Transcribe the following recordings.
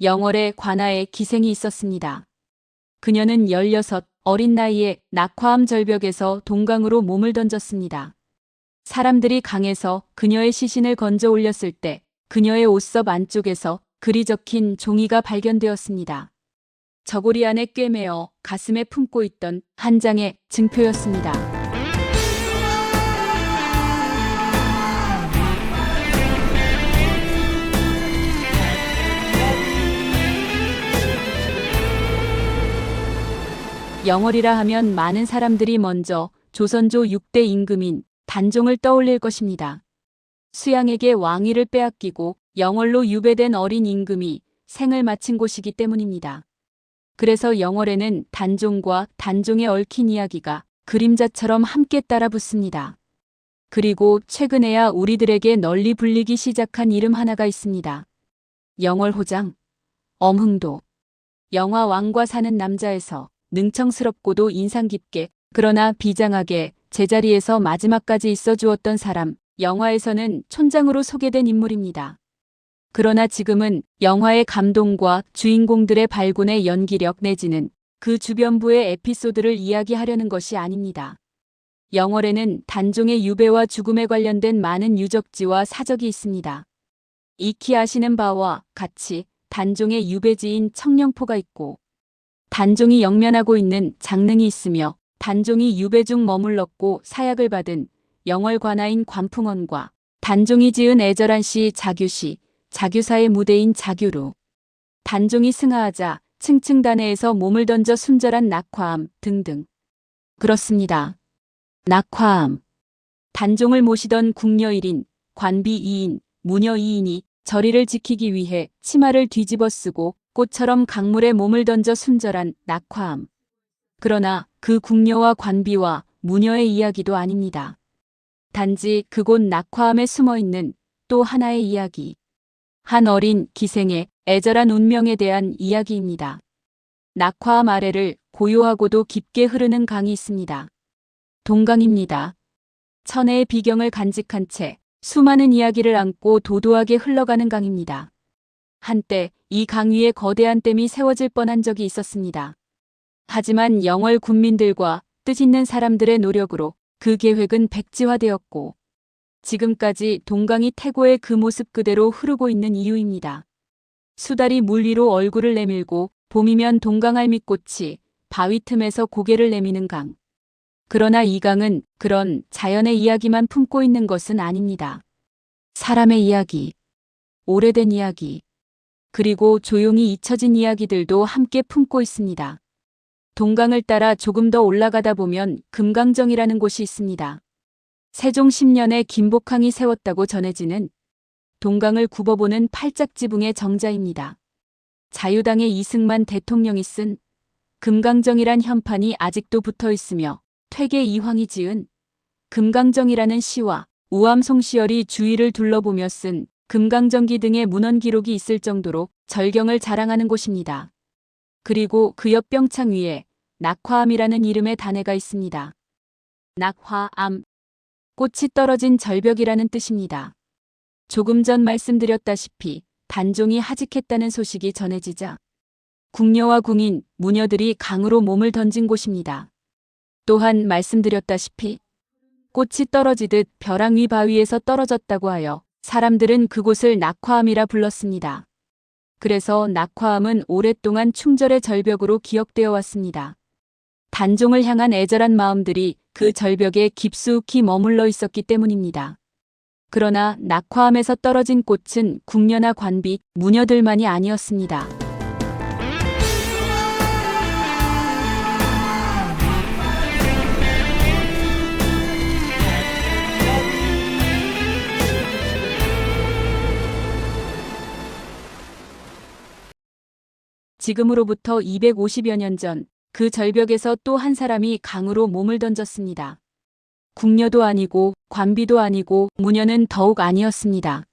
영월에 관아에 기생이 있었습니다. 그녀는 16 어린 나이에 낙화암 절벽에서 동강으로 몸을 던졌습니다. 사람들이 강에서 그녀의 시신을 건져 올렸을 때 그녀의 옷섭 안쪽에서 글이 적힌 종이가 발견되었습니다. 저고리 안에 꿰매어 가슴에 품고 있던 한 장의 증표였습니다. 영월이라 하면 많은 사람들이 먼저 조선조 6대 임금인 단종을 떠올릴 것입니다. 수양에게 왕위를 빼앗기고 영월로 유배된 어린 임금이 생을 마친 곳이기 때문입니다. 그래서 영월에는 단종과 단종에 얽힌 이야기가 그림자처럼 함께 따라 붙습니다. 그리고 최근에야 우리들에게 널리 불리기 시작한 이름 하나가 있습니다. 영월호장, 엄흥도. 영화 왕과 사는 남자에서 능청스럽고도 인상 깊게 그러나 비장하게 제자리에서 마지막까지 있어 주었던 사람, 영화에서는 촌장으로 소개된 인물입니다. 그러나 지금은 영화의 감동과 주인공들의 발군의 연기력 내지는 그 주변부의 에피소드를 이야기하려는 것이 아닙니다. 영월에는 단종의 유배와 죽음에 관련된 많은 유적지와 사적이 있습니다. 익히 아시는 바와 같이 단종의 유배지인 청령포가 있고 단종이 영면하고 있는 장릉이 있으며 단종이 유배 중 머물렀고 사약을 받은 영월 관아인 관풍원과 단종이 지은 애절한 시 자규시, 자규사의 무대인 자규루, 단종이 승하하자 층층단해에서 몸을 던져 순절한 낙화암 등등. 그렇습니다. 낙화암. 단종을 모시던 궁녀 1인, 관비 2인, 무녀 2인이 저리를 지키기 위해 치마를 뒤집어 쓰고 꽃처럼 강물에 몸을 던져 순절한 낙화암. 그러나 그 궁녀와 관비와 무녀의 이야기도 아닙니다. 단지 그곳 낙화암에 숨어있는 또 하나의 이야기. 한 어린 기생의 애절한 운명에 대한 이야기입니다. 낙화암 아래를 고요하고도 깊게 흐르는 강이 있습니다. 동강입니다. 천혜의 비경을 간직한 채 수많은 이야기를 안고 도도하게 흘러가는 강입니다. 한때 이 강 위에 거대한 댐이 세워질 뻔한 적이 있었습니다. 하지만 영월 군민들과 뜻있는 사람들의 노력으로 그 계획은 백지화되었고 지금까지 동강이 태고의 그 모습 그대로 흐르고 있는 이유입니다. 수달이 물 위로 얼굴을 내밀고 봄이면 동강알미꽃이 바위 틈에서 고개를 내미는 강. 그러나 이 강은 그런 자연의 이야기만 품고 있는 것은 아닙니다. 사람의 이야기, 오래된 이야기, 그리고 조용히 잊혀진 이야기들도 함께 품고 있습니다. 동강을 따라 조금 더 올라가다 보면 금강정이라는 곳이 있습니다. 세종 10년에 김복항이 세웠다고 전해지는 동강을 굽어보는 팔짝지붕의 정자입니다. 자유당의 이승만 대통령이 쓴 금강정이란 현판이 아직도 붙어 있으며 퇴계 이황이 지은 금강정이라는 시와 우암 송시열이 주위를 둘러보며 쓴 금강정기 등의 문헌 기록이 있을 정도로 절경을 자랑하는 곳입니다. 그리고 그 옆 병창 위에 낙화암이라는 이름의 단해가 있습니다. 낙화암, 꽃이 떨어진 절벽이라는 뜻입니다. 조금 전 말씀드렸다시피 단종이 하직했다는 소식이 전해지자 궁녀와 궁인, 무녀들이 강으로 몸을 던진 곳입니다. 또한 말씀드렸다시피 꽃이 떨어지듯 벼랑 위 바위에서 떨어졌다고 하여 사람들은 그곳을 낙화암이라 불렀습니다. 그래서 낙화암은 오랫동안 충절의 절벽으로 기억되어 왔습니다. 단종을 향한 애절한 마음들이 그 절벽에 깊숙이 머물러 있었기 때문입니다. 그러나 낙화암에서 떨어진 꽃은 궁녀나 관비, 무녀들만이 아니었습니다. 지금으로부터 250여 년 전 그 절벽에서 또 한 사람이 강으로 몸을 던졌습니다. 궁녀도 아니고 관비도 아니고 무녀는 더욱 아니었습니다.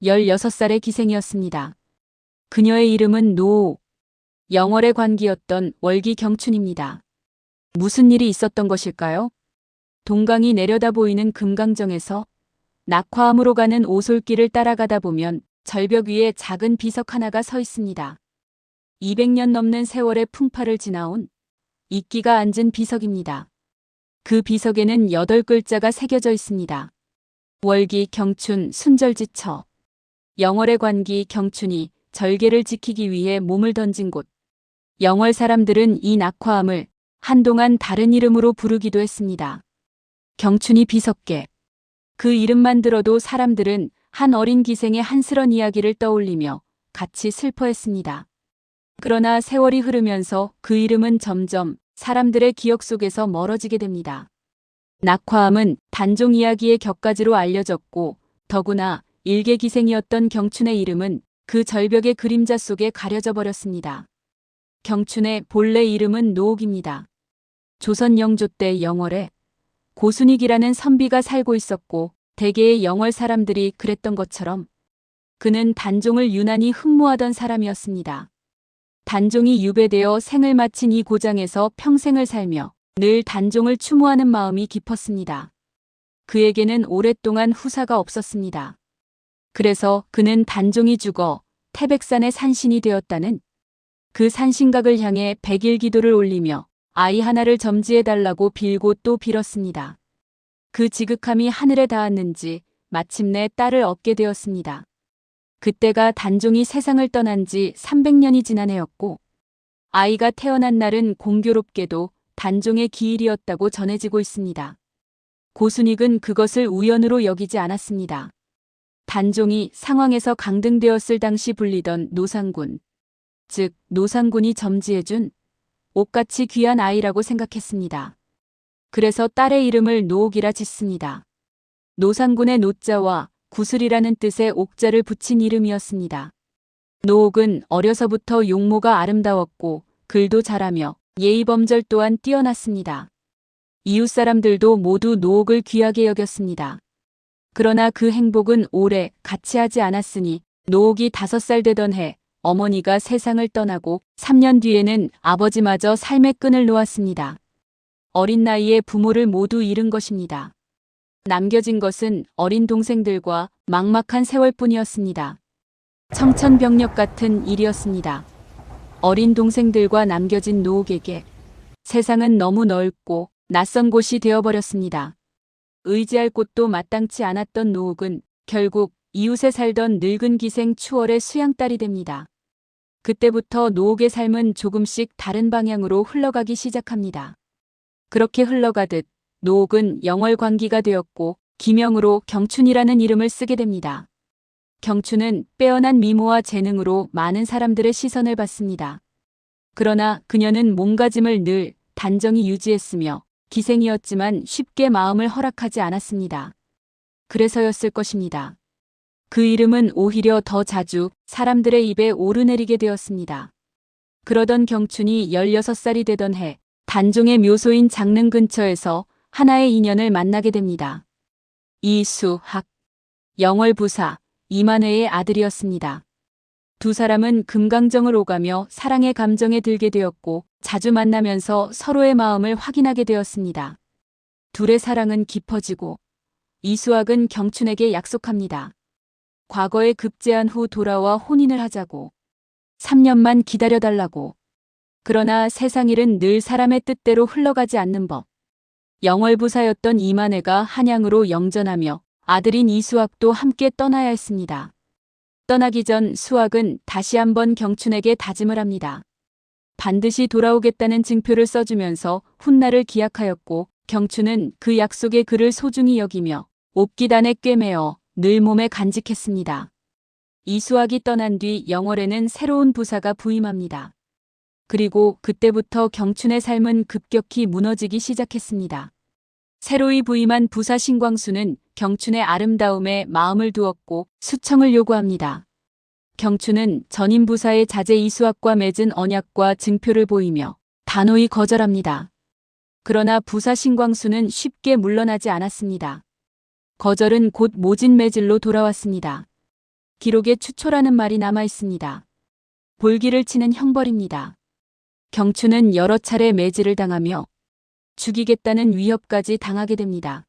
16살의 기생이었습니다. 그녀의 이름은 노. 영월의 관기였던 월기 경춘입니다. 무슨 일이 있었던 것일까요? 동강이 내려다 보이는 금강정에서 낙화암으로 가는 오솔길을 따라가다 보면 절벽 위에 작은 비석 하나가 서 있습니다. 200년 넘는 세월의 풍파를 지나온 이끼가 앉은 비석입니다. 그 비석에는 8글자가 새겨져 있습니다. 월기 경춘 순절지처. 영월의 관기 경춘이 절개를 지키기 위해 몸을 던진 곳. 영월 사람들은 이 낙화암을 한동안 다른 이름으로 부르기도 했습니다. 경춘이 비석계. 그 이름만 들어도 사람들은 한 어린 기생의 한스런 이야기를 떠올리며 같이 슬퍼했습니다. 그러나 세월이 흐르면서 그 이름은 점점 사람들의 기억 속에서 멀어지게 됩니다. 낙화암은 단종 이야기의 격가지로 알려졌고 더구나 일개 기생이었던 경춘의 이름은 그 절벽의 그림자 속에 가려져 버렸습니다. 경춘의 본래 이름은 노옥입니다. 조선 영조 때 영월에 고순익이라는 선비가 살고 있었고 대개의 영월 사람들이 그랬던 것처럼 그는 단종을 유난히 흠모하던 사람이었습니다. 단종이 유배되어 생을 마친 이 고장에서 평생을 살며 늘 단종을 추모하는 마음이 깊었습니다. 그에게는 오랫동안 후사가 없었습니다. 그래서 그는 단종이 죽어 태백산의 산신이 되었다는 그 산신각을 향해 100일 기도를 올리며 아이 하나를 점지해달라고 빌고 또 빌었습니다. 그 지극함이 하늘에 닿았는지 마침내 딸을 얻게 되었습니다. 그때가 단종이 세상을 떠난 지 300년이 지난 해였고 아이가 태어난 날은 공교롭게도 단종의 기일이었다고 전해지고 있습니다. 고순익은 그것을 우연으로 여기지 않았습니다. 단종이 상황에서 강등되었을 당시 불리던 노상군, 즉 노상군이 점지해준 옥같이 귀한 아이라고 생각했습니다. 그래서 딸의 이름을 노옥이라 짓습니다. 노상군의 노자와 구슬이라는 뜻의 옥자를 붙인 이름이었습니다. 노옥은 어려서부터 용모가 아름다웠고 글도 잘하며 예의범절 또한 뛰어났습니다. 이웃 사람들도 모두 노옥을 귀하게 여겼습니다. 그러나 그 행복은 오래 같이 하지 않았으니 노옥이 5살 되던 해 어머니가 세상을 떠나고 3년 뒤에는 아버지마저 삶의 끈을 놓았습니다. 어린 나이에 부모를 모두 잃은 것입니다. 남겨진 것은 어린 동생들과 막막한 세월뿐이었습니다. 청천벽력 같은 일이었습니다. 어린 동생들과 남겨진 노옥에게 세상은 너무 넓고 낯선 곳이 되어버렸습니다. 의지할 곳도 마땅치 않았던 노옥은 결국 이웃에 살던 늙은 기생 추월의 수양딸이 됩니다. 그때부터 노옥의 삶은 조금씩 다른 방향으로 흘러가기 시작합니다. 그렇게 흘러가듯 노옥은 영월 관기가 되었고 기명으로 경춘이라는 이름을 쓰게 됩니다. 경춘은 빼어난 미모와 재능으로 많은 사람들의 시선을 받습니다. 그러나 그녀는 몸가짐을 늘 단정히 유지했으며 기생이었지만 쉽게 마음을 허락하지 않았습니다. 그래서였을 것입니다. 그 이름은 오히려 더 자주 사람들의 입에 오르내리게 되었습니다. 그러던 경춘이 16살이 되던 해 단종의 묘소인 장릉 근처에서 하나의 인연을 만나게 됩니다. 이수학, 영월 부사 이만회의 아들이었습니다. 두 사람은 금강정을 오가며 사랑의 감정에 들게 되었고 자주 만나면서 서로의 마음을 확인하게 되었습니다. 둘의 사랑은 깊어지고 이수학은 경춘에게 약속합니다. 과거에 급제한 후 돌아와 혼인을 하자고. 3년만 기다려달라고. 그러나 세상 일은 늘 사람의 뜻대로 흘러가지 않는 법. 영월부사였던 이만회가 한양으로 영전하며 아들인 이수학도 함께 떠나야 했습니다. 떠나기 전 수학은 다시 한번 경춘에게 다짐을 합니다. 반드시 돌아오겠다는 증표를 써주면서 훗날을 기약하였고 경춘은 그 약속의 글을 소중히 여기며 옵기단에 꿰매어 늘 몸에 간직했습니다. 이수학이 떠난 뒤 영월에는 새로운 부사가 부임합니다. 그리고 그때부터 경춘의 삶은 급격히 무너지기 시작했습니다. 새로이 부임한 부사 신광수는 경춘의 아름다움에 마음을 두었고 수청을 요구합니다. 경춘은 전임 부사의 자제 이수학과 맺은 언약과 증표를 보이며 단호히 거절합니다. 그러나 부사 신광수는 쉽게 물러나지 않았습니다. 거절은 곧 모진 매질로 돌아왔습니다. 기록에 추초라는 말이 남아 있습니다. 볼기를 치는 형벌입니다. 경춘은 여러 차례 매질을 당하며 죽이겠다는 위협까지 당하게 됩니다.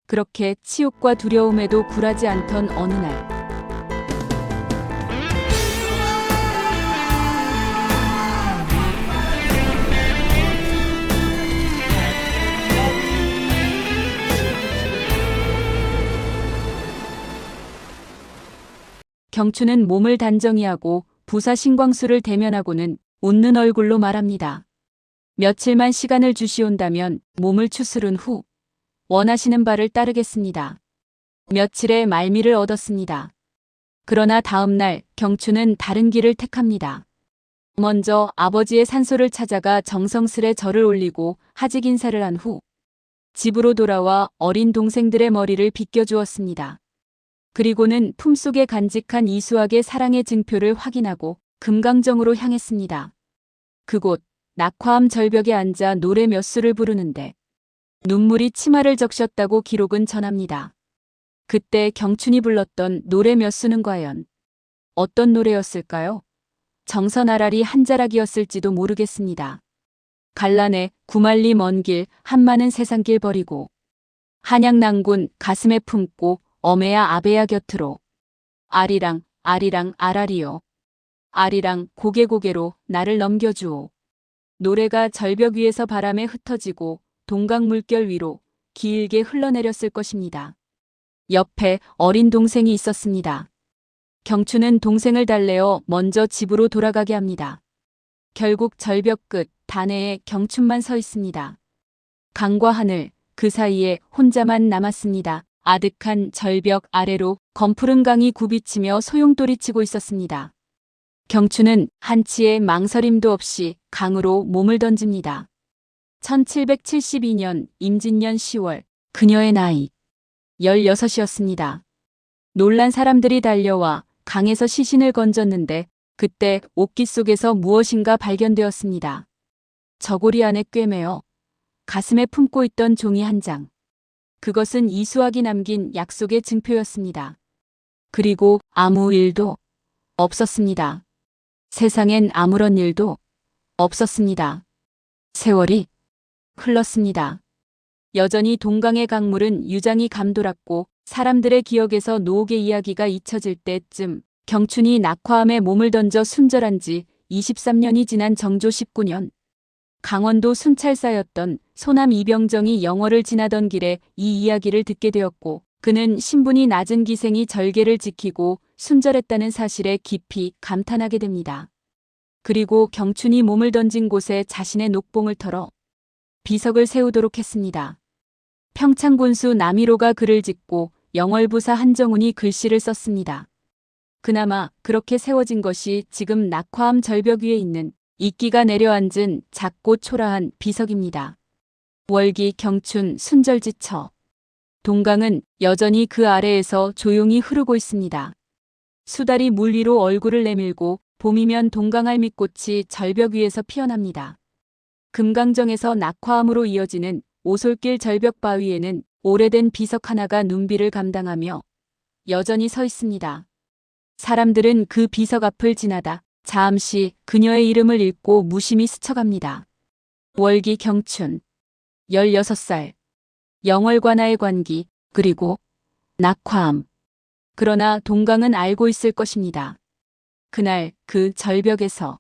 그렇게 치욕과 두려움에도 굴하지 않던 어느 날 경춘은 몸을 단정히하고 부사 신광수를 대면하고는 웃는 얼굴로 말합니다. 며칠만 시간을 주시온다면 몸을 추스른 후 원하시는 바를 따르겠습니다. 며칠의 말미를 얻었습니다. 그러나 다음 날 경춘은 다른 길을 택합니다. 먼저 아버지의 산소를 찾아가 정성스레 절을 올리고 하직 인사를 한 후 집으로 돌아와 어린 동생들의 머리를 빗겨주었습니다. 그리고는 품속에 간직한 이수학의 사랑의 증표를 확인하고 금강정으로 향했습니다. 그곳 낙화암 절벽에 앉아 노래 몇 수를 부르는데 눈물이 치마를 적셨다고 기록은 전합니다. 그때 경춘이 불렀던 노래 몇 수는 과연 어떤 노래였을까요? 정선아라리 한자락이었을지도 모르겠습니다. 갈란에 구만리 먼 길 한많은 세상길 버리고 한양난군 가슴에 품고 어메야 아베야 곁으로 아리랑 아리랑 아라리요 아리랑 고개고개로 나를 넘겨주오. 노래가 절벽 위에서 바람에 흩어지고 동강 물결 위로 길게 흘러내렸을 것입니다. 옆에 어린 동생이 있었습니다. 경춘은 동생을 달래어 먼저 집으로 돌아가게 합니다. 결국 절벽 끝 단해에 경춘만 서 있습니다. 강과 하늘 그 사이에 혼자만 남았습니다. 아득한 절벽 아래로 검푸른 강이 굽이치며 소용돌이치고 있었습니다. 경춘은 한치의 망설임도 없이 강으로 몸을 던집니다. 1772년 임진년 10월 그녀의 나이 16이었습니다. 놀란 사람들이 달려와 강에서 시신을 건졌는데 그때 옥기 속에서 무엇인가 발견되었습니다. 저고리 안에 꿰매어 가슴에 품고 있던 종이 한 장. 그것은 이수학이 남긴 약속의 증표였습니다. 그리고 아무 일도 없었습니다. 세상엔 아무런 일도 없었습니다. 세월이 흘렀습니다. 여전히 동강의 강물은 유장히 감돌았고 사람들의 기억에서 노옥의 이야기가 잊혀질 때쯤 경춘이 낙화암에 몸을 던져 순절한 지 23년이 지난 정조 19년 강원도 순찰사였던 소남 이병정이 영월을 지나던 길에 이 이야기를 듣게 되었고 그는 신분이 낮은 기생이 절개를 지키고 순절했다는 사실에 깊이 감탄하게 됩니다. 그리고 경춘이 몸을 던진 곳에 자신의 녹봉을 털어 비석을 세우도록 했습니다. 평창군수 남이로가 글을 짓고 영월부사 한정훈이 글씨를 썼습니다. 그나마 그렇게 세워진 것이 지금 낙화암 절벽 위에 있는 이끼가 내려앉은 작고 초라한 비석입니다. 월기 경춘 순절지처. 동강은 여전히 그 아래에서 조용히 흐르고 있습니다. 수달이 물 위로 얼굴을 내밀고 봄이면 동강알미꽃이 절벽 위에서 피어납니다. 금강정에서 낙화암으로 이어지는 오솔길 절벽 바위에는 오래된 비석 하나가 눈비를 감당하며 여전히 서 있습니다. 사람들은 그 비석 앞을 지나다 잠시 그녀의 이름을 읽고 무심히 스쳐갑니다. 월기 경춘 16살 영월관하의 관기 그리고 낙화암. 그러나 동강은 알고 있을 것입니다. 그날 그 절벽에서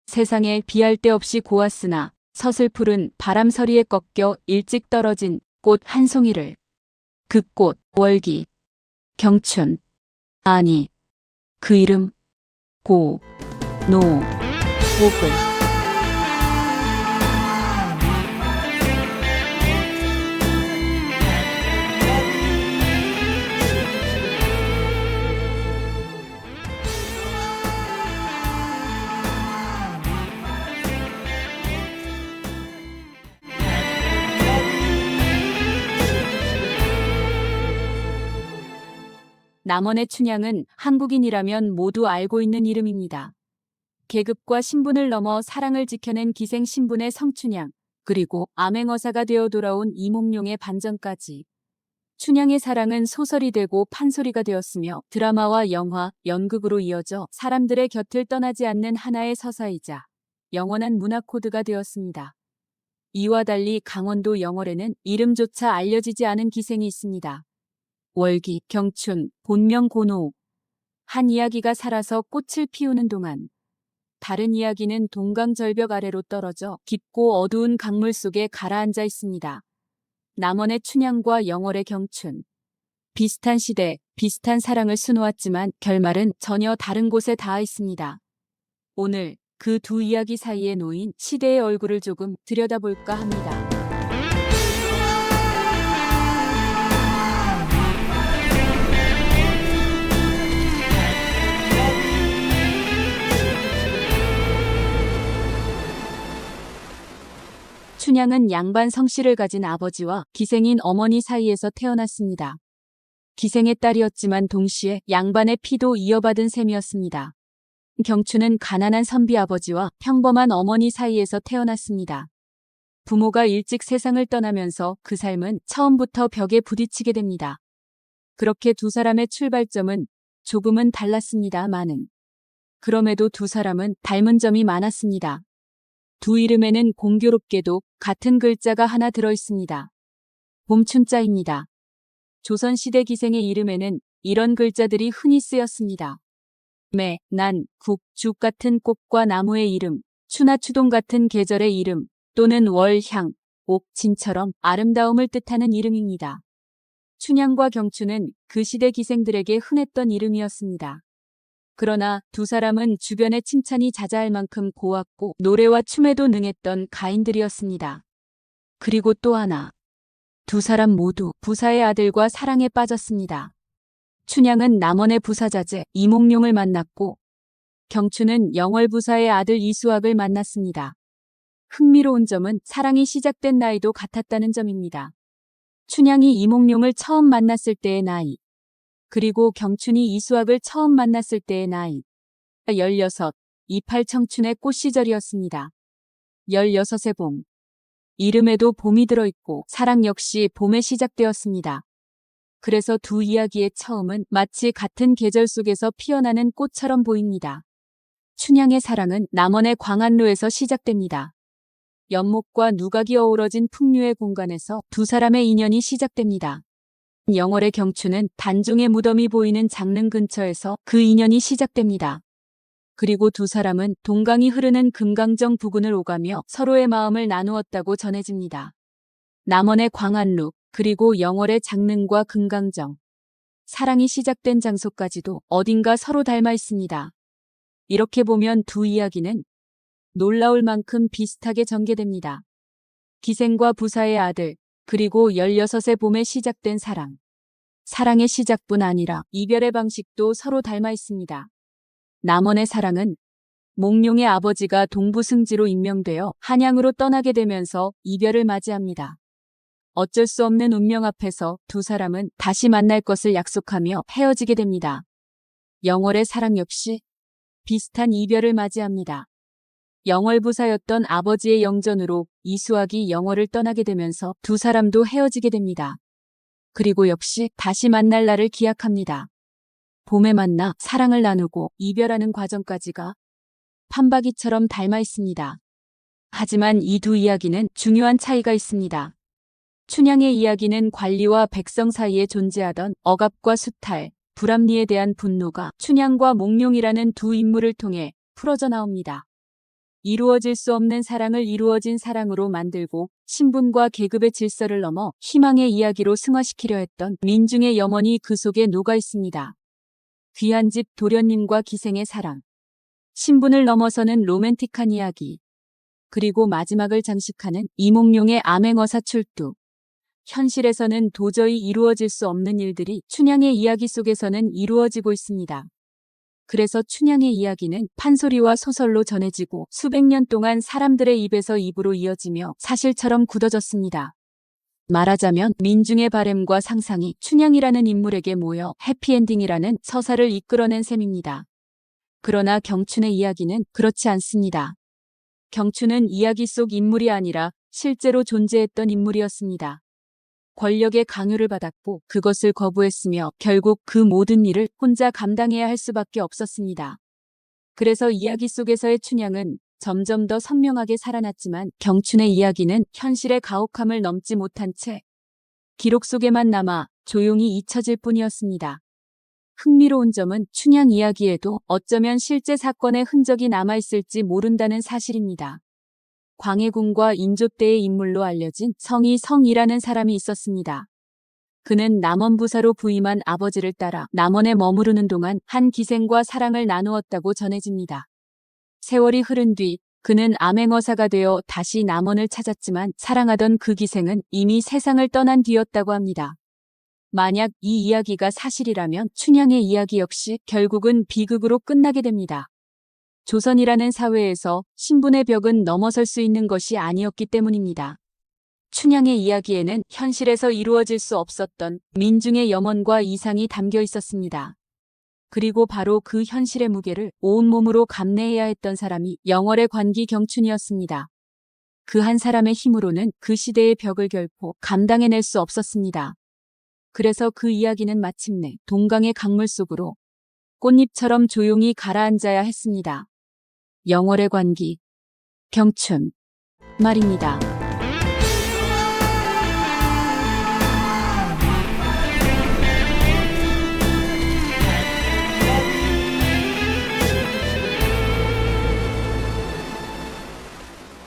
세상에 비할 데 없이 고왔으나 서슬푸른 바람서리에 꺾여 일찍 떨어진 꽃 한 송이를 그 꽃 월기 경춘 아니 그 이름 고 노 옥을 남원의 춘향은 한국인이라면 모두 알고 있는 이름입니다. 계급과 신분을 넘어 사랑을 지켜낸 기생 신분의 성춘향, 그리고 암행어사가 되어 돌아온 이몽룡의 반전까지. 춘향의 사랑은 소설이 되고 판소리가 되었으며 드라마와 영화, 연극으로 이어져 사람들의 곁을 떠나지 않는 하나의 서사이자 영원한 문화 코드가 되었습니다. 이와 달리 강원도 영월에는 이름조차 알려지지 않은 기생이 있습니다. 월기, 경춘, 본명 고노. 한 이야기가 살아서 꽃을 피우는 동안 다른 이야기는 동강 절벽 아래로 떨어져 깊고 어두운 강물 속에 가라앉아 있습니다. 남원의 춘향과 영월의 경춘. 비슷한 시대, 비슷한 사랑을 수놓았지만 결말은 전혀 다른 곳에 닿아 있습니다. 오늘 그 두 이야기 사이에 놓인 시대의 얼굴을 조금 들여다볼까 합니다. 춘향은 양반 성씨를 가진 아버지와 기생인 어머니 사이에서 태어났습니다. 기생의 딸이었지만 동시에 양반의 피도 이어받은 셈이었습니다. 경추는 가난한 선비 아버지와 평범한 어머니 사이에서 태어났습니다. 부모가 일찍 세상을 떠나면서 그 삶은 처음부터 벽에 부딪히게 됩니다. 그렇게 두 사람의 출발점은 조금은 달랐습니다마는 그럼에도 두 사람은 닮은 점이 많았습니다. 두 이름에는 공교롭게도 같은 글자가 하나 들어있습니다. 봄춘자입니다. 조선시대 기생의 이름에는 이런 글자들이 흔히 쓰였습니다. 매, 난, 국, 죽 같은 꽃과 나무의 이름, 추나 추동 같은 계절의 이름, 또는 월, 향, 옥, 진처럼 아름다움을 뜻하는 이름입니다. 춘향과 경추는 그 시대 기생들에게 흔했던 이름이었습니다. 그러나 두 사람은 주변의 칭찬이 자자할 만큼 고왔고 노래와 춤에도 능했던 가인들이었습니다. 그리고 또 하나. 두 사람 모두 부사의 아들과 사랑에 빠졌습니다. 춘향은 남원의 부사자재 이몽룡을 만났고 경추는 영월부사의 아들 이수학을 만났습니다. 흥미로운 점은 사랑이 시작된 나이도 같았다는 점입니다. 춘향이 이몽룡을 처음 만났을 때의 나이, 그리고 경춘이 이수학을 처음 만났을 때의 나이, 16, 이팔 청춘의 꽃 시절이었습니다. 16의 봄. 이름에도 봄이 들어있고 사랑 역시 봄에 시작되었습니다. 그래서 두 이야기의 처음은 마치 같은 계절 속에서 피어나는 꽃처럼 보입니다. 춘향의 사랑은 남원의 광안루에서 시작됩니다. 연목과 누각이 어우러진 풍류의 공간에서 두 사람의 인연이 시작됩니다. 영월의 경추는 단종의 무덤이 보이는 장릉 근처에서 그 인연이 시작됩니다. 그리고 두 사람은 동강이 흐르는 금강정 부근을 오가며 서로의 마음을 나누었다고 전해집니다. 남원의 광안루, 그리고 영월의 장릉과 금강정. 사랑이 시작된 장소까지도 어딘가 서로 닮아 있습니다. 이렇게 보면 두 이야기는 놀라울 만큼 비슷하게 전개됩니다. 기생과 부사의 아들, 그리고 16의 봄에 시작된 사랑. 사랑의 시작뿐 아니라 이별의 방식도 서로 닮아 있습니다. 남원의 사랑은 몽룡의 아버지가 동부승지로 임명되어 한양으로 떠나게 되면서 이별을 맞이합니다. 어쩔 수 없는 운명 앞에서 두 사람은 다시 만날 것을 약속하며 헤어지게 됩니다. 영월의 사랑 역시 비슷한 이별을 맞이합니다. 영월부사였던 아버지의 영전으로 이수학이 영월을 떠나게 되면서 두 사람도 헤어지게 됩니다. 그리고 역시 다시 만날 날을 기약합니다. 봄에 만나 사랑을 나누고 이별하는 과정까지가 판박이처럼 닮아 있습니다. 하지만 이 두 이야기는 중요한 차이가 있습니다. 춘향의 이야기는 관리와 백성 사이에 존재하던 억압과 수탈, 불합리에 대한 분노가 춘향과 몽룡이라는 두 인물을 통해 풀어져 나옵니다. 이루어질 수 없는 사랑을 이루어진 사랑으로 만들고 신분과 계급의 질서를 넘어 희망의 이야기로 승화시키려 했던 민중의 염원이 그 속에 녹아 있습니다. 귀한 집 도련님과 기생의 사랑. 신분을 넘어서는 로맨틱한 이야기. 그리고 마지막을 장식하는 이몽룡의 암행어사 출두. 현실에서는 도저히 이루어질 수 없는 일들이 춘향의 이야기 속에서는 이루어지고 있습니다. 그래서 춘향의 이야기는 판소리와 소설로 전해지고 수백 년 동안 사람들의 입에서 입으로 이어지며 사실처럼 굳어졌습니다. 말하자면 민중의 바램과 상상이 춘향이라는 인물에게 모여 해피엔딩이라는 서사를 이끌어낸 셈입니다. 그러나 경춘의 이야기는 그렇지 않습니다. 경춘은 이야기 속 인물이 아니라 실제로 존재했던 인물이었습니다. 권력의 강요를 받았고 그것을 거부했으며 결국 그 모든 일을 혼자 감당해야 할 수밖에 없었습니다. 그래서 이야기 속에서의 춘향은 점점 더 선명하게 살아났지만 경춘의 이야기는 현실의 가혹함을 넘지 못한 채 기록 속에만 남아 조용히 잊혀질 뿐이었습니다. 흥미로운 점은 춘향 이야기에도 어쩌면 실제 사건의 흔적이 남아있을지 모른다는 사실입니다. 광해군과 인조 때의 인물로 알려진 성이 성이라는 사람이 있었습니다. 그는 남원부사로 부임한 아버지를 따라 남원에 머무르는 동안 한 기생과 사랑을 나누었다고 전해집니다. 세월이 흐른 뒤 그는 암행어사가 되어 다시 남원을 찾았지만 사랑하던 그 기생은 이미 세상을 떠난 뒤였다고 합니다. 만약 이 이야기가 사실이라면 춘향의 이야기 역시 결국은 비극으로 끝나게 됩니다. 조선이라는 사회에서 신분의 벽은 넘어설 수 있는 것이 아니었기 때문입니다. 춘향의 이야기에는 현실에서 이루어질 수 없었던 민중의 염원과 이상이 담겨 있었습니다. 그리고 바로 그 현실의 무게를 온몸으로 감내해야 했던 사람이 영월의 관기 경춘이었습니다. 그 한 사람의 힘으로는 그 시대의 벽을 결코 감당해낼 수 없었습니다. 그래서 그 이야기는 마침내 동강의 강물 속으로 꽃잎처럼 조용히 가라앉아야 했습니다. 영월의 관기 경춘 말입니다.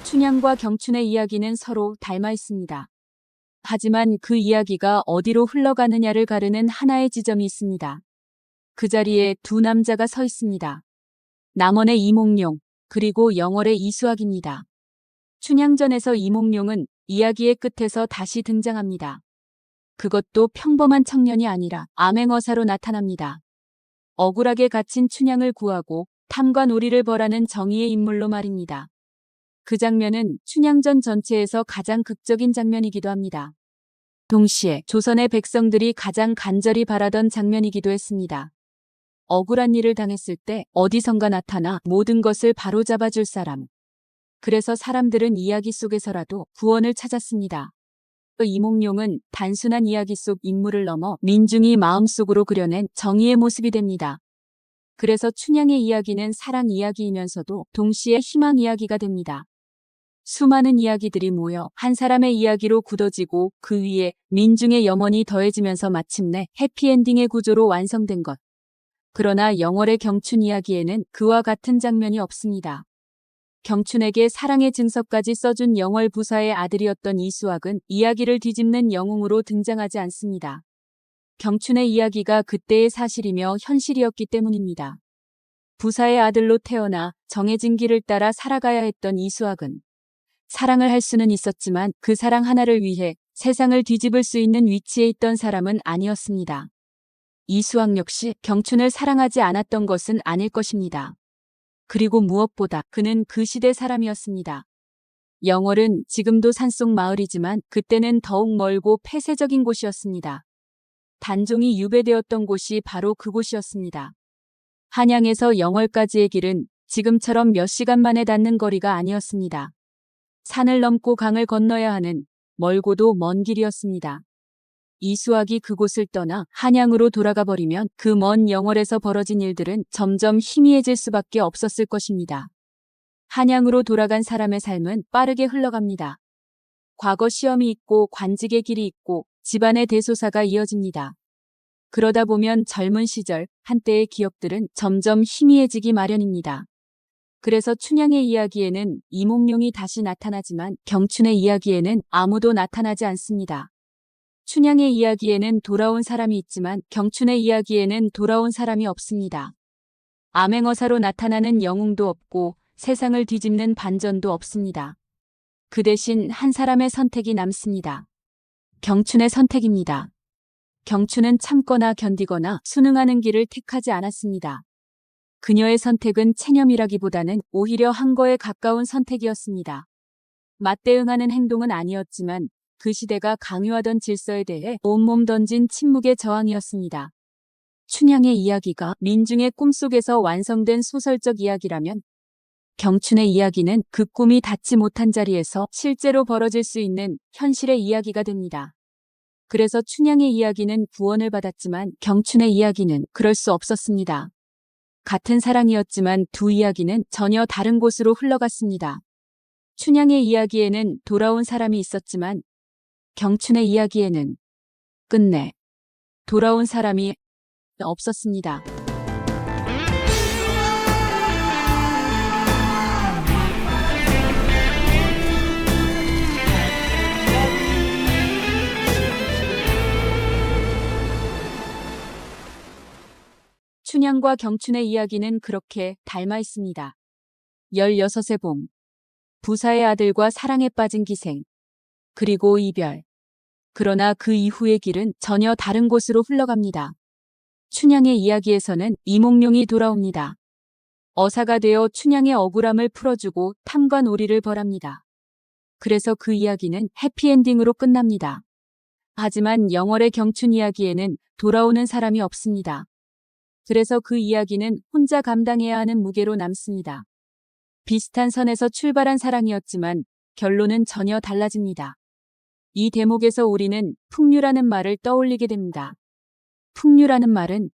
춘향과 경춘의 이야기는 서로 닮아 있습니다. 하지만 그 이야기가 어디로 흘러가느냐를 가르는 하나의 지점이 있습니다. 그 자리에 두 남자가 서 있습니다. 남원의 이몽룡, 그리고 영월의 이수학입니다. 춘향전에서 이몽룡은 이야기의 끝에서 다시 등장합니다. 그것도 평범한 청년이 아니라 암행어사로 나타납니다. 억울하게 갇힌 춘향을 구하고 탐과 놀이를 벌하는 정의의 인물로 말입니다. 그 장면은 춘향전 전체에서 가장 극적인 장면이기도 합니다. 동시에 조선의 백성들이 가장 간절히 바라던 장면이기도 했습니다. 억울한 일을 당했을 때 어디선가 나타나 모든 것을 바로잡아줄 사람. 그래서 사람들은 이야기 속에서라도 구원을 찾았습니다. 이몽룡은 단순한 이야기 속 인물을 넘어 민중이 마음속으로 그려낸 정의의 모습이 됩니다. 그래서 춘향의 이야기는 사랑 이야기이면서도 동시에 희망 이야기가 됩니다. 수많은 이야기들이 모여 한 사람의 이야기로 굳어지고 그 위에 민중의 염원이 더해지면서 마침내 해피엔딩의 구조로 완성된 것. 그러나 영월의 경춘 이야기에는 그와 같은 장면이 없습니다. 경춘에게 사랑의 증서까지 써준 영월 부사의 아들이었던 이수학은 이야기를 뒤집는 영웅으로 등장하지 않습니다. 경춘의 이야기가 그때의 사실이며 현실이었기 때문입니다. 부사의 아들로 태어나 정해진 길을 따라 살아가야 했던 이수학은 사랑을 할 수는 있었지만 그 사랑 하나를 위해 세상을 뒤집을 수 있는 위치에 있던 사람은 아니었습니다. 이수학 역시 경춘을 사랑하지 않았던 것은 아닐 것입니다. 그리고 무엇보다 그는 그 시대 사람이었습니다. 영월은 지금도 산속 마을이지만 그때는 더욱 멀고 폐쇄적인 곳이었습니다. 단종이 유배되었던 곳이 바로 그곳이었습니다. 한양에서 영월까지의 길은 지금처럼 몇 시간 만에 닿는 거리가 아니었습니다. 산을 넘고 강을 건너야 하는 멀고도 먼 길이었습니다. 이수학이 그곳을 떠나 한양으로 돌아가 버리면 그 먼 영월에서 벌어진 일들은 점점 희미해질 수밖에 없었을 것입니다. 한양으로 돌아간 사람의 삶은 빠르게 흘러갑니다. 과거 시험이 있고 관직의 길이 있고 집안의 대소사가 이어집니다. 그러다 보면 젊은 시절 한때의 기억들은 점점 희미해지기 마련입니다. 그래서 춘향의 이야기에는 이몽룡이 다시 나타나지만 경춘의 이야기에는 아무도 나타나지 않습니다. 춘향의 이야기에는 돌아온 사람이 있지만 경춘의 이야기에는 돌아온 사람이 없습니다. 암행어사로 나타나는 영웅도 없고 세상을 뒤집는 반전도 없습니다. 그 대신 한 사람의 선택이 남습니다. 경춘의 선택입니다. 경춘은 참거나 견디거나 순응하는 길을 택하지 않았습니다. 그녀의 선택은 체념이라기보다는 오히려 항거에 가까운 선택이었습니다. 맞대응하는 행동은 아니었지만 그 시대가 강요하던 질서에 대해 온몸 던진 침묵의 저항이었습니다. 춘향의 이야기가 민중의 꿈속에서 완성된 소설적 이야기라면 경춘의 이야기는 그 꿈이 닿지 못한 자리에서 실제로 벌어질 수 있는 현실의 이야기가 됩니다. 그래서 춘향의 이야기는 구원을 받았지만 경춘의 이야기는 그럴 수 없었습니다. 같은 사랑이었지만 두 이야기는 전혀 다른 곳으로 흘러갔습니다. 춘향의 이야기에는 돌아온 사람이 있었지만 경춘의 이야기에는 끝내 돌아온 사람이 없었습니다. 춘향과 경춘의 이야기는 그렇게 닮아 있습니다. 16의 봄, 부사의 아들과 사랑에 빠진 기생, 그리고 이별. 그러나 그 이후의 길은 전혀 다른 곳으로 흘러갑니다. 춘향의 이야기에서는 이몽룡이 돌아옵니다. 어사가 되어 춘향의 억울함을 풀어주고 탐과 놀이를 벌합니다. 그래서 그 이야기는 해피엔딩으로 끝납니다. 하지만 영월의 경춘 이야기에는 돌아오는 사람이 없습니다. 그래서 그 이야기는 혼자 감당해야 하는 무게로 남습니다. 비슷한 선에서 출발한 사랑이었지만 결론은 전혀 달라집니다. 이 대목에서 우리는 풍류라는 말을 떠올리게 됩니다. 풍류라는 말은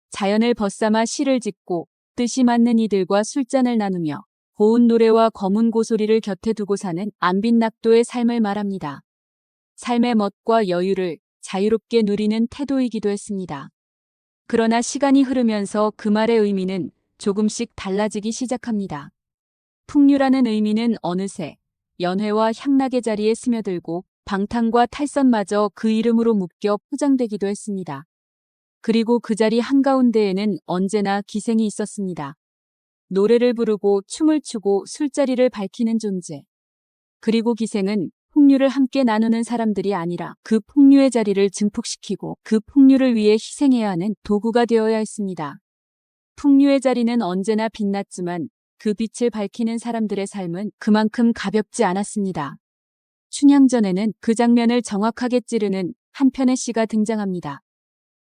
자연을 벗삼아 시를 짓고 뜻이 맞는 이들과 술잔을 나누며 고운 노래와 검은 고소리를 곁에 두고 사는 안빈낙도의 삶을 말합니다. 삶의 멋과 여유를 자유롭게 누리는 태도이기도 했습니다. 그러나 시간이 흐르면서 그 말의 의미는 조금씩 달라지기 시작합니다. 풍류라는 의미는 어느새 연회와 향락의 자리에 스며들고 방탕과 탈선마저 그 이름으로 묶여 포장되기도 했습니다. 그리고 그 자리 한가운데에는 언제나 기생이 있었습니다. 노래를 부르고 춤을 추고 술자리를 밝히는 존재. 그리고 기생은 풍류를 함께 나누는 사람들이 아니라 그 풍류의 자리를 증폭시키고 그 풍류를 위해 희생해야 하는 도구가 되어야 했습니다. 풍류의 자리는 언제나 빛났지만 그 빛을 밝히는 사람들의 삶은 그만큼 가볍지 않았습니다. 춘향전에는 그 장면을 정확하게 찌르는 한 편의 시가 등장합니다.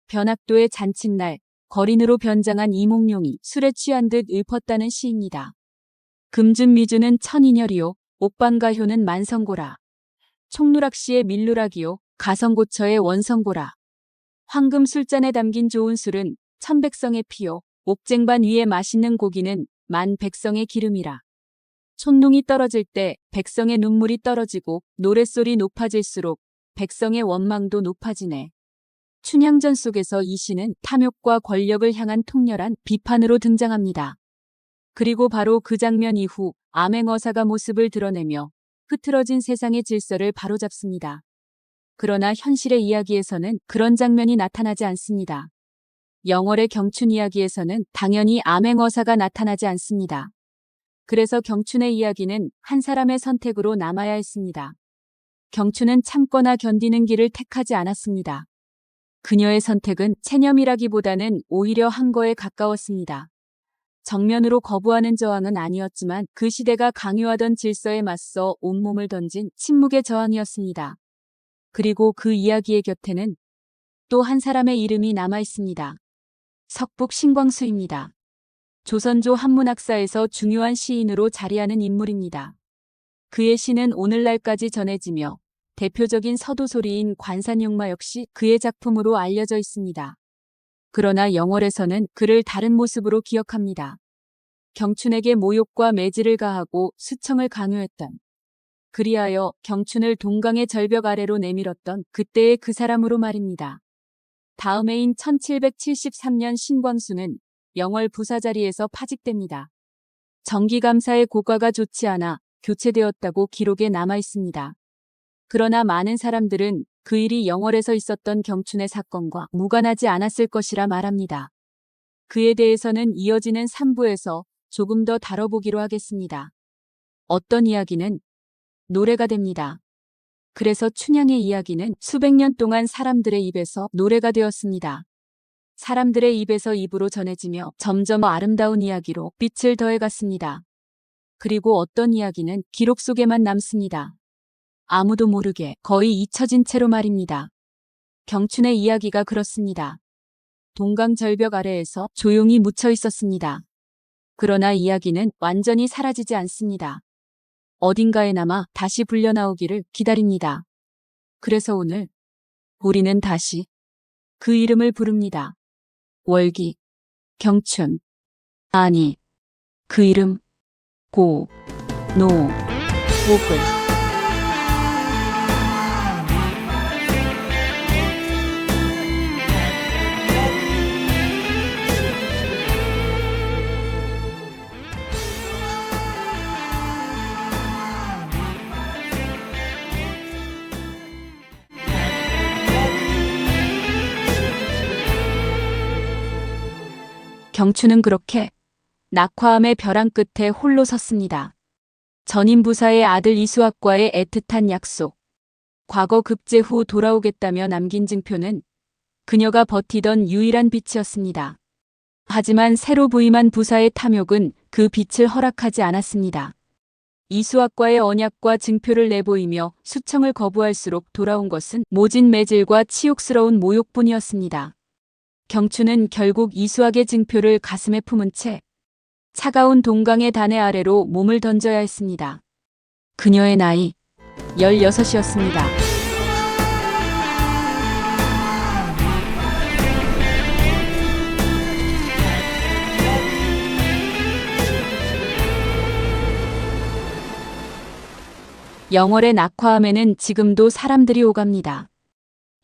변학도의 잔칫날, 거린으로 변장한 이몽룡이 술에 취한 듯 읊었다는 시입니다. 금준미주는 천인혈이요, 옥반가효는 만성고라. 총누락시의 밀누락이요, 가성고처의 원성고라. 황금 술잔에 담긴 좋은 술은 천백성의 피요, 옥쟁반 위에 맛있는 고기는 만 백성의 기름이라. 촛농이 떨어질 때 백성의 눈물이 떨어지고 노랫소리 높아질수록 백성의 원망도 높아지네. 춘향전 속에서 이 시는 탐욕과 권력을 향한 통렬한 비판으로 등장합니다. 그리고 바로 그 장면 이후 암행어사가 모습을 드러내며 흐트러진 세상의 질서를 바로잡습니다. 그러나 현실의 이야기에서는 그런 장면이 나타나지 않습니다. 영월의 경춘 이야기에서는 당연히 암행어사가 나타나지 않습니다. 그래서 경춘의 이야기는 한 사람의 선택으로 남아야 했습니다. 경춘은 참거나 견디는 길을 택하지 않았습니다. 그녀의 선택은 체념이라기보다는 오히려 항거에 가까웠습니다. 정면으로 거부하는 저항은 아니었지만 그 시대가 강요하던 질서에 맞서 온몸을 던진 침묵의 저항이었습니다. 그리고 그 이야기의 곁에는 또 한 사람의 이름이 남아 있습니다. 석북 신광수입니다. 조선조 한문학사에서 중요한 시인으로 자리하는 인물입니다. 그의 시는 오늘날까지 전해지며 대표적인 서도소리인 관산용마 역시 그의 작품으로 알려져 있습니다. 그러나 영월에서는 그를 다른 모습으로 기억합니다. 경춘에게 모욕과 매질을 가하고 수청을 강요했던, 그리하여 경춘을 동강의 절벽 아래로 내밀었던 그때의 그 사람으로 말입니다. 다음 해인 1773년 신광수는 영월 부사자리에서 파직됩니다. 정기감사의 고과가 좋지 않아 교체되었다고 기록에 남아 있습니다. 그러나 많은 사람들은 그 일이 영월에서 있었던 경춘의 사건과 무관하지 않았을 것이라 말합니다. 그에 대해서는 이어지는 3부에서 조금 더 다뤄보기로 하겠습니다. 어떤 이야기는 노래가 됩니다. 그래서 춘향의 이야기는 수백 년 동안 사람들의 입에서 노래가 되었습니다. 사람들의 입에서 입으로 전해지며 점점 아름다운 이야기로 빛을 더해갔습니다. 그리고 어떤 이야기는 기록 속에만 남습니다. 아무도 모르게 거의 잊혀진 채로 말입니다. 경춘의 이야기가 그렇습니다. 동강 절벽 아래에서 조용히 묻혀 있었습니다. 그러나 이야기는 완전히 사라지지 않습니다. 어딘가에 남아 다시 불려나오기를 기다립니다. 그래서 오늘 우리는 다시 그 이름을 부릅니다. 월기, 경춘, 아니, 그 이름, 고, 노, 옥을. 경춘은 그렇게 낙화암의 벼랑 끝에 홀로 섰습니다. 전임 부사의 아들 이수학과의 애틋한 약속, 과거 급제 후 돌아오겠다며 남긴 증표는 그녀가 버티던 유일한 빛이었습니다. 하지만 새로 부임한 부사의 탐욕은 그 빛을 허락하지 않았습니다. 이수학과의 언약과 증표를 내보이며 수청을 거부할수록 돌아온 것은 모진 매질과 치욕스러운 모욕뿐이었습니다. 경춘은 결국 이수학의 증표를 가슴에 품은 채 차가운 동강의 단해 아래로 몸을 던져야 했습니다. 그녀의 나이 16이었습니다. 영월의 낙화암에는 지금도 사람들이 오갑니다.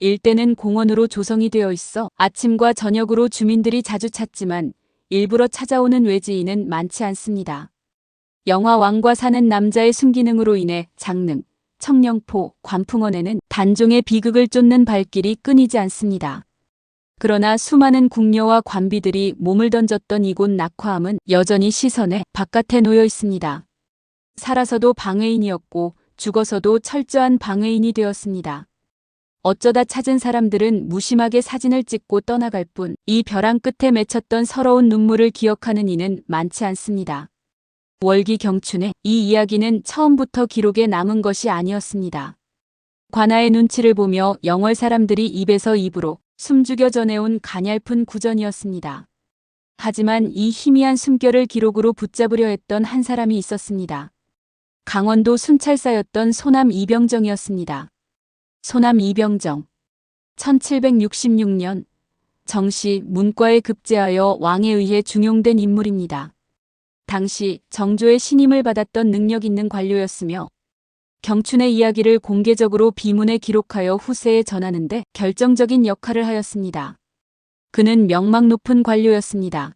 일대는 공원으로 조성이 되어 있어 아침과 저녁으로 주민들이 자주 찾지만 일부러 찾아오는 외지인은 많지 않습니다. 영화 왕과 사는 남자의 순기능으로 인해 장릉, 청령포, 관풍원에는 단종의 비극을 쫓는 발길이 끊이지 않습니다. 그러나 수많은 궁녀와 관비들이 몸을 던졌던 이곳 낙화암은 여전히 시선의 바깥에 놓여 있습니다. 살아서도 방해인이었고 죽어서도 철저한 방해인이 되었습니다. 어쩌다 찾은 사람들은 무심하게 사진을 찍고 떠나갈 뿐 이 벼랑 끝에 맺혔던 서러운 눈물을 기억하는 이는 많지 않습니다. 월기 경춘의 이 이야기는 처음부터 기록에 남은 것이 아니었습니다. 관아의 눈치를 보며 영월 사람들이 입에서 입으로 숨죽여 전해온 가냘픈 구전이었습니다. 하지만 이 희미한 숨결을 기록으로 붙잡으려 했던 한 사람이 있었습니다. 강원도 순찰사였던 소남 이병정이었습니다. 소남 이병정, 1766년 정시 문과에 급제하여 왕에 의해 중용된 인물입니다. 당시 정조의 신임을 받았던 능력 있는 관료였으며 경춘의 이야기를 공개적으로 비문에 기록하여 후세에 전하는 데 결정적인 역할을 하였습니다. 그는 명망 높은 관료였습니다.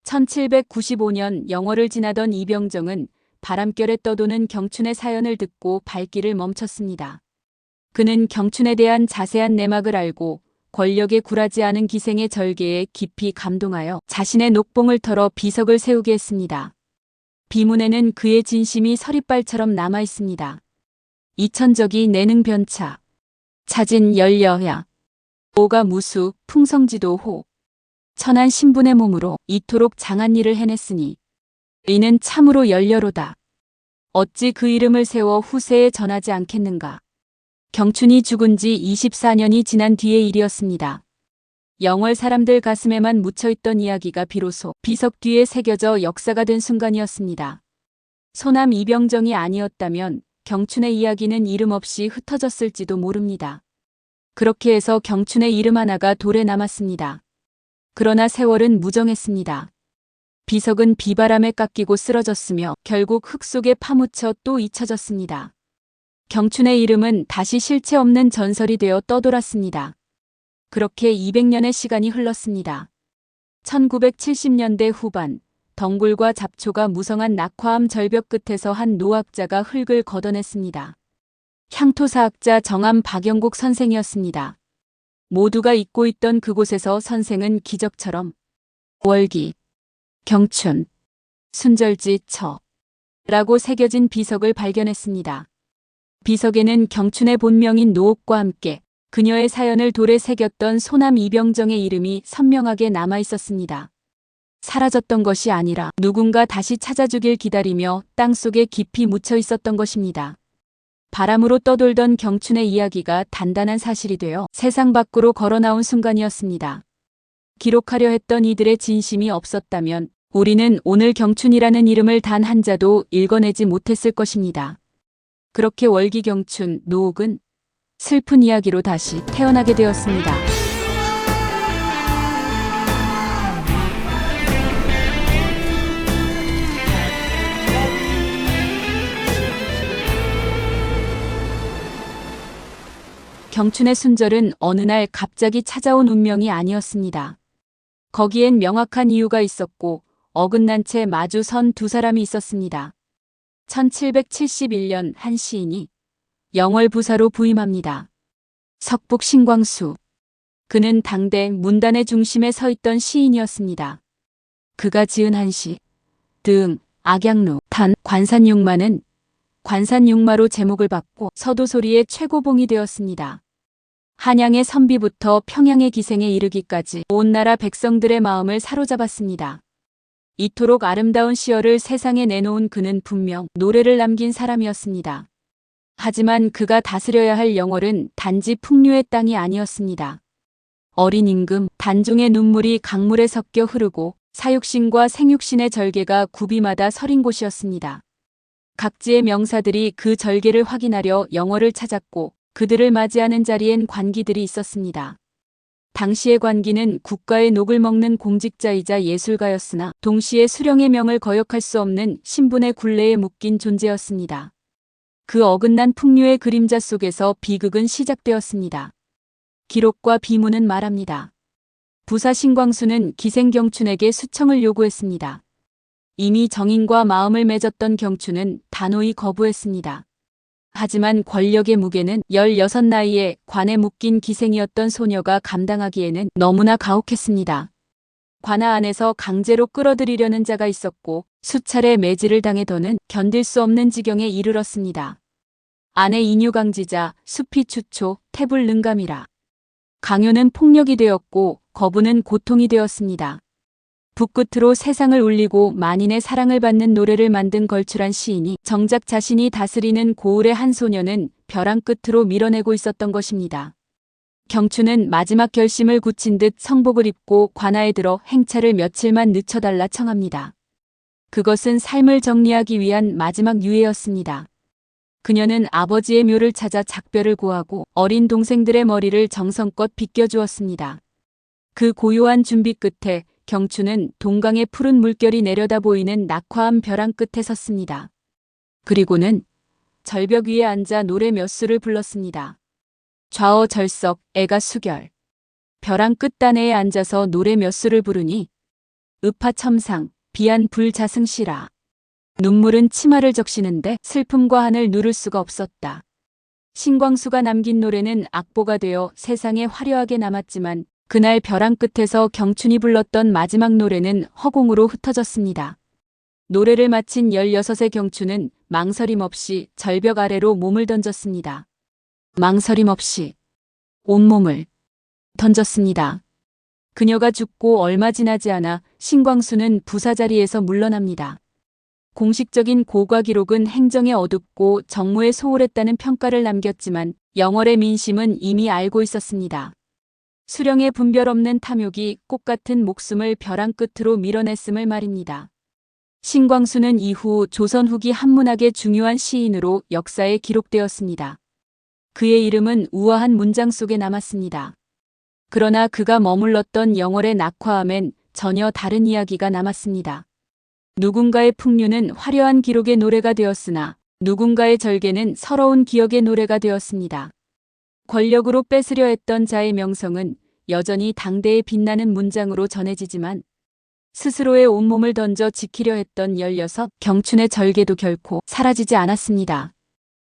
1795년 영월을 지나던 이병정은 바람결에 떠도는 경춘의 사연을 듣고 발길을 멈췄습니다. 그는 경춘에 대한 자세한 내막을 알고 권력에 굴하지 않은 기생의 절개에 깊이 감동하여 자신의 녹봉을 털어 비석을 세우게 했습니다. 비문에는 그의 진심이 서리발처럼 남아 있습니다. 이천적이 내능 변차, 차진 열여야, 오가 무수, 풍성지도 호, 천한 신분의 몸으로 이토록 장한 일을 해냈으니 이는 참으로 열려로다. 어찌 그 이름을 세워 후세에 전하지 않겠는가. 경춘이 죽은 지 24년이 지난 뒤의 일이었습니다. 영월 사람들 가슴에만 묻혀있던 이야기가 비로소 비석 뒤에 새겨져 역사가 된 순간이었습니다. 소남 이병정이 아니었다면 경춘의 이야기는 이름 없이 흩어졌을지도 모릅니다. 그렇게 해서 경춘의 이름 하나가 돌에 남았습니다. 그러나 세월은 무정했습니다. 비석은 비바람에 깎이고 쓰러졌으며 결국 흙 속에 파묻혀 또 잊혀졌습니다. 경춘의 이름은 다시 실체 없는 전설이 되어 떠돌았습니다. 그렇게 200년의 시간이 흘렀습니다. 1970년대 후반, 덩굴과 잡초가 무성한 낙화암 절벽 끝에서 한 노학자가 흙을 걷어냈습니다. 향토사학자 정암 박영국 선생이었습니다. 모두가 잊고 있던 그곳에서 선생은 기적처럼 월기, 경춘, 순절지 처라고 새겨진 비석을 발견했습니다. 비석에는 경춘의 본명인 노옥과 함께 그녀의 사연을 돌에 새겼던 소남 이병정의 이름이 선명하게 남아 있었습니다. 사라졌던 것이 아니라 누군가 다시 찾아주길 기다리며 땅속에 깊이 묻혀 있었던 것입니다. 바람으로 떠돌던 경춘의 이야기가 단단한 사실이 되어 세상 밖으로 걸어나온 순간이었습니다. 기록하려 했던 이들의 진심이 없었다면 우리는 오늘 경춘이라는 이름을 단 한자도 읽어내지 못했을 것입니다. 그렇게 월기 경춘, 노옥은 슬픈 이야기로 다시 태어나게 되었습니다. 경춘의 순절은 어느 날 갑자기 찾아온 운명이 아니었습니다. 거기엔 명확한 이유가 있었고 어긋난 채 마주 선 두 사람이 있었습니다. 1771년 한 시인이 영월 부사로 부임합니다. 석북 신광수. 그는 당대 문단의 중심에 서 있던 시인이었습니다. 그가 지은 한시, 등, 악양루, 단, 관산육마는 관산육마로 제목을 받고 서도소리의 최고봉이 되었습니다. 한양의 선비부터 평양의 기생에 이르기까지 온 나라 백성들의 마음을 사로잡았습니다. 이토록 아름다운 시어를 세상에 내놓은 그는 분명 노래를 남긴 사람이었습니다. 하지만 그가 다스려야 할 영월은 단지 풍류의 땅이 아니었습니다. 어린 임금, 단종의 눈물이 강물에 섞여 흐르고 사육신과 생육신의 절개가 구비마다 서린 곳이었습니다. 각지의 명사들이 그 절개를 확인하려 영월을 찾았고 그들을 맞이하는 자리엔 관기들이 있었습니다. 당시의 관기는 국가의 녹을 먹는 공직자이자 예술가였으나 동시에 수령의 명을 거역할 수 없는 신분의 굴레에 묶인 존재였습니다. 그 어긋난 풍류의 그림자 속에서 비극은 시작되었습니다. 기록과 비문은 말합니다. 부사 신광수는 기생 경춘에게 수청을 요구했습니다. 이미 정인과 마음을 맺었던 경춘은 단호히 거부했습니다. 하지만 권력의 무게는 16 나이에 관에 묶인 기생이었던 소녀가 감당하기에는 너무나 가혹했습니다. 관아 안에서 강제로 끌어들이려는 자가 있었고 수차례 매질을 당해더는 견딜 수 없는 지경에 이르렀습니다. 아내 인유강지자, 숲이 추초, 태불 능감이라. 강요는 폭력이 되었고 거부는 고통이 되었습니다. 붓끝으로 세상을 울리고 만인의 사랑을 받는 노래를 만든 걸출한 시인이 정작 자신이 다스리는 고을의 한 소녀는 벼랑 끝으로 밀어내고 있었던 것입니다. 경춘은 마지막 결심을 굳힌 듯 성복을 입고 관아에 들어 행차를 며칠만 늦춰달라 청합니다. 그것은 삶을 정리하기 위한 마지막 유예였습니다. 그녀는 아버지의 묘를 찾아 작별을 고하고 어린 동생들의 머리를 정성껏 빗겨주었습니다. 그 고요한 준비 끝에 경춘은 동강의 푸른 물결이 내려다 보이는 낙화암 벼랑 끝에 섰습니다. 그리고는 절벽 위에 앉아 노래 몇 수를 불렀습니다. 좌어절석, 애가 수결. 벼랑 끝단에에 앉아서 노래 몇 수를 부르니 읍하첨상, 비안 불자승시라. 눈물은 치마를 적시는데 슬픔과 한을 누를 수가 없었다. 신광수가 남긴 노래는 악보가 되어 세상에 화려하게 남았지만 그날 벼랑 끝에서 경춘이 불렀던 마지막 노래는 허공으로 흩어졌습니다. 노래를 마친 16의 경춘은 망설임 없이 절벽 아래로 몸을 던졌습니다. 망설임 없이 온몸을 던졌습니다. 그녀가 죽고 얼마 지나지 않아 신광수는 부사 자리에서 물러납니다. 공식적인 고과 기록은 행정에 어둡고 정무에 소홀했다는 평가를 남겼지만 영월의 민심은 이미 알고 있었습니다. 수령의 분별 없는 탐욕이 꽃같은 목숨을 벼랑 끝으로 밀어냈음을 말입니다. 신광수는 이후 조선 후기 한문학의 중요한 시인으로 역사에 기록되었습니다. 그의 이름은 우아한 문장 속에 남았습니다. 그러나 그가 머물렀던 영월의 낙화암엔 전혀 다른 이야기가 남았습니다. 누군가의 풍류는 화려한 기록의 노래가 되었으나 누군가의 절개는 서러운 기억의 노래가 되었습니다. 권력으로 뺏으려 했던 자의 명성은 여전히 당대에 빛나는 문장으로 전해지지만 스스로의 온몸을 던져 지키려 했던 16 경춘의 절개도 결코 사라지지 않았습니다.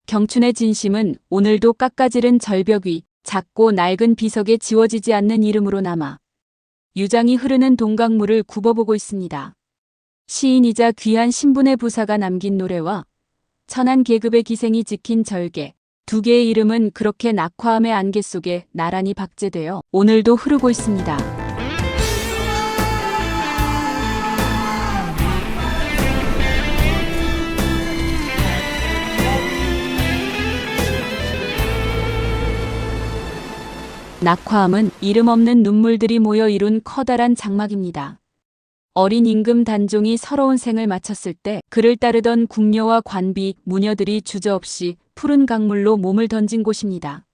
경춘의 진심은 오늘도 깎아지른 절벽 위 작고 낡은 비석에 지워지지 않는 이름으로 남아 유장이 흐르는 동강물을 굽어보고 있습니다. 시인이자 귀한 신분의 부사가 남긴 노래와 천한 계급의 기생이 지킨 절개, 두 개의 이름은 그렇게 낙화암의 안개 속에 나란히 박제되어 오늘도 흐르고 있습니다. 낙화암은 이름 없는 눈물들이 모여 이룬 커다란 장막입니다. 어린 임금 단종이 서러운 생을 마쳤을 때 그를 따르던 궁녀와 관비, 무녀들이 주저없이 푸른 강물로 몸을 던진 곳입니다.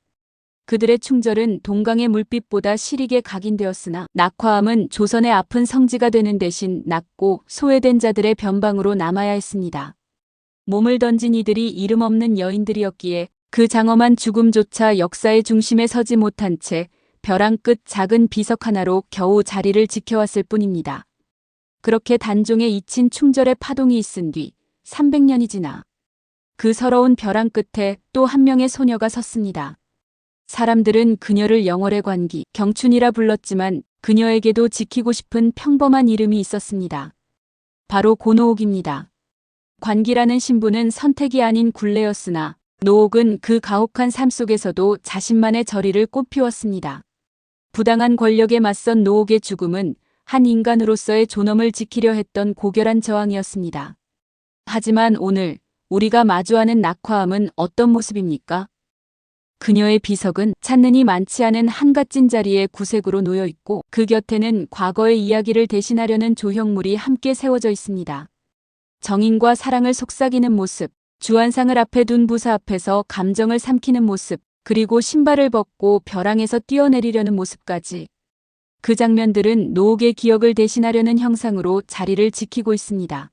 그들의 충절은 동강의 물빛보다 시리게 각인되었으나 낙화암은 조선의 아픈 성지가 되는 대신 낫고 소외된 자들의 변방으로 남아야 했습니다. 몸을 던진 이들이 이름 없는 여인들이었기에 그 장엄한 죽음조차 역사의 중심에 서지 못한 채 벼랑 끝 작은 비석 하나로 겨우 자리를 지켜왔을 뿐입니다. 그렇게 단종에 잊힌 충절의 파동이 있은 뒤 300년이 지나 그 서러운 벼랑 끝에 또 한 명의 소녀가 섰습니다. 사람들은 그녀를 영월의 관기, 경춘이라 불렀지만 그녀에게도 지키고 싶은 평범한 이름이 있었습니다. 바로 고노옥입니다. 관기라는 신부는 선택이 아닌 굴레였으나 노옥은 그 가혹한 삶 속에서도 자신만의 저리를 꽃피웠습니다. 부당한 권력에 맞선 노옥의 죽음은 한 인간으로서의 존엄을 지키려 했던 고결한 저항이었습니다. 하지만 오늘 우리가 마주하는 낙화암은 어떤 모습입니까? 그녀의 비석은 찾는이 많지 않은 한갓진 자리에 구색으로 놓여 있고 그 곁에는 과거의 이야기를 대신하려는 조형물이 함께 세워져 있습니다. 정인과 사랑을 속삭이는 모습, 주안상을 앞에 둔 부사 앞에서 감정을 삼키는 모습, 그리고 신발을 벗고 벼랑에서 뛰어내리려는 모습까지. 그 장면들은 노옥의 기억을 대신하려는 형상으로 자리를 지키고 있습니다.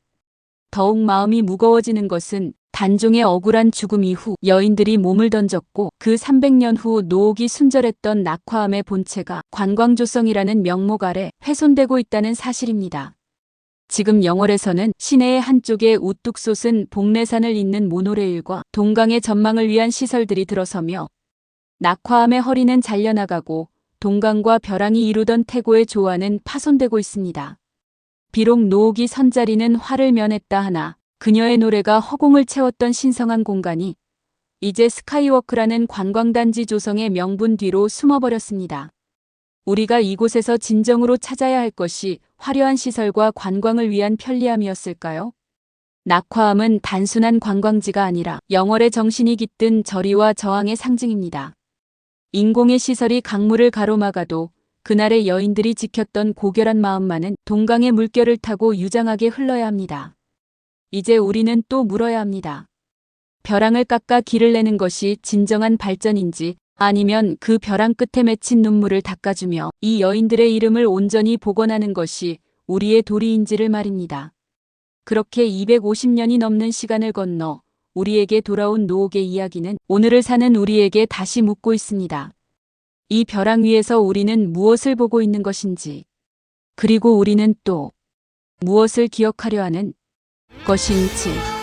더욱 마음이 무거워지는 것은 단종의 억울한 죽음 이후 여인들이 몸을 던졌고 그 300년 후 노옥이 순절했던 낙화암의 본체가 관광조성이라는 명목 아래 훼손되고 있다는 사실입니다. 지금 영월에서는 시내의 한쪽에 우뚝 솟은 복례산을 잇는 모노레일과 동강의 전망을 위한 시설들이 들어서며 낙화암의 허리는 잘려나가고 동강과 벼랑이 이루던 태고의 조화는 파손되고 있습니다. 비록 노옥이 선자리는 화를 면했다 하나 그녀의 노래가 허공을 채웠던 신성한 공간이 이제 스카이워크라는 관광단지 조성의 명분 뒤로 숨어버렸습니다. 우리가 이곳에서 진정으로 찾아야 할 것이 화려한 시설과 관광을 위한 편리함이었을까요? 낙화암은 단순한 관광지가 아니라 영월의 정신이 깃든 절의와 저항의 상징입니다. 인공의 시설이 강물을 가로막아도 그날의 여인들이 지켰던 고결한 마음만은 동강의 물결을 타고 유장하게 흘러야 합니다. 이제 우리는 또 물어야 합니다. 벼랑을 깎아 길을 내는 것이 진정한 발전인지 아니면 그 벼랑 끝에 맺힌 눈물을 닦아주며 이 여인들의 이름을 온전히 복원하는 것이 우리의 도리인지를 말입니다. 그렇게 250년이 넘는 시간을 건너 우리에게 돌아온 노옥의 이야기는 오늘을 사는 우리에게 다시 묻고 있습니다. 이 벼랑 위에서 우리는 무엇을 보고 있는 것인지, 그리고 우리는 또 무엇을 기억하려 하는 것인지.